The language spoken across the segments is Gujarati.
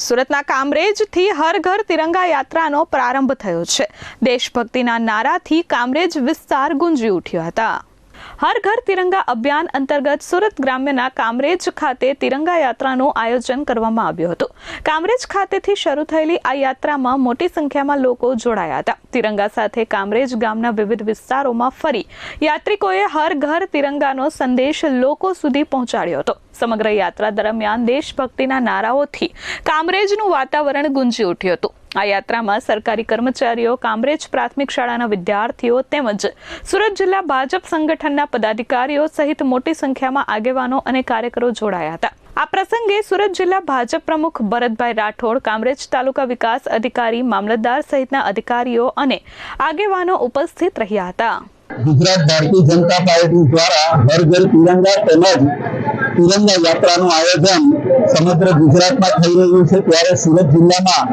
સુરતના કામરેજથી હર ઘર તિરંગા યાત્રાનો પ્રારંભ થયો છે। દેશભક્તિના નારાથી કામરેજ વિસ્તાર ગુંજી ઉઠ્યો હતા। હર ઘર તિરંગા અભિયાન અંતર્ગત સુરત ગ્રામ્યના કામરેજ ખાતે તિરંગા યાત્રાનું આયોજન કરવામાં આવ્યું હતું। કામરેજ ખાતેથી શરૂ થયેલી આ યાત્રામાં મોટી સંખ્યામાં લોકો જોડાયા હતા। તિરંગા સાથે કામરેજ ગામના વિવિધ વિસ્તારોમાં ફરી યાત્રિકોએ હર ઘર તિરંગાનો સંદેશ લોકો સુધી પહોંચાડ્યો હતો। સમગ્ર યાત્રા દરમિયાન દેશભક્તિના નારાઓથી કામરેજનું વાતાવરણ ગુંજી ઉઠ્યું હતું। આ યાત્રામાં સરકારી કર્મચારીઓ, કામરેજ પ્રાથમિક શાળાના વિદ્યાર્થીઓ તેમજ સુરત જિલ્લા ભાજપ સંગઠનના પદાધિકારીઓ સહિત મોટી સંખ્યામાં આગેવાનો અને કાર્યકરો જોડાયા હતા। આ પ્રસંગે સુરત જિલ્લા ભાજપ પ્રમુખ ભરતભાઈ રાઠોડ, કામરેજ તાલુકા વિકાસ અધિકારી, મામલતદાર સહિતના અધિકારીઓ અને આગેવાનો ઉપસ્થિત રહ્યા હતા। ગુજરાત ભારતીય જનતા પાર્ટી દ્વારા હર ઘર તિરંગા તેમજ તિરંગા યાત્રાનું આયોજન સમગ્ર ગુજરાતમાં થઈ રહ્યું છે, ત્યારે સુરત જિલ્લામાં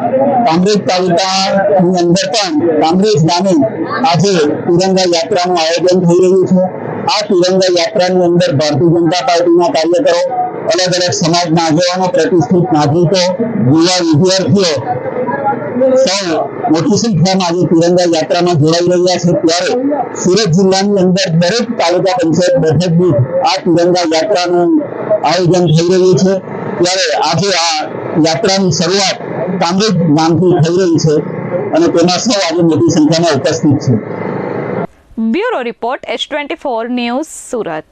કામરેજ તાલુકાની અંદર પણ કામરેજ ગામે આજે તિરંગા યાત્રાનું આયોજન થઈ રહ્યું છે। આ તિરંગા યાત્રાની અંદર ભારતીય જનતા પાર્ટીના કાર્યકરો, અલગ અલગ સમાજના આગેવાનો, પ્રતિષ્ઠિત નાગરિકો, યુવા વિદ્યાર્થીઓ સૌ મોટી સંખ્યામાં આજે તિરંગા યાત્રામાં જોડાઈ રહ્યા છે। ત્યારે સુરત જિલ્લાની અંદર દરેક તાલુકા પંચાયત બેઠક દીઠ આ તિરંગા યાત્રાનું આયોજન થઈ રહ્યું છે। ત્યારે આજે આ યાત્રાની શરૂઆત કામરેજ ગામથી થઈ રહી છે અને તેમાં સૌ આજે મોટી સંખ્યામાં ઉપસ્થિત છે। Bureau report S24 news Surat.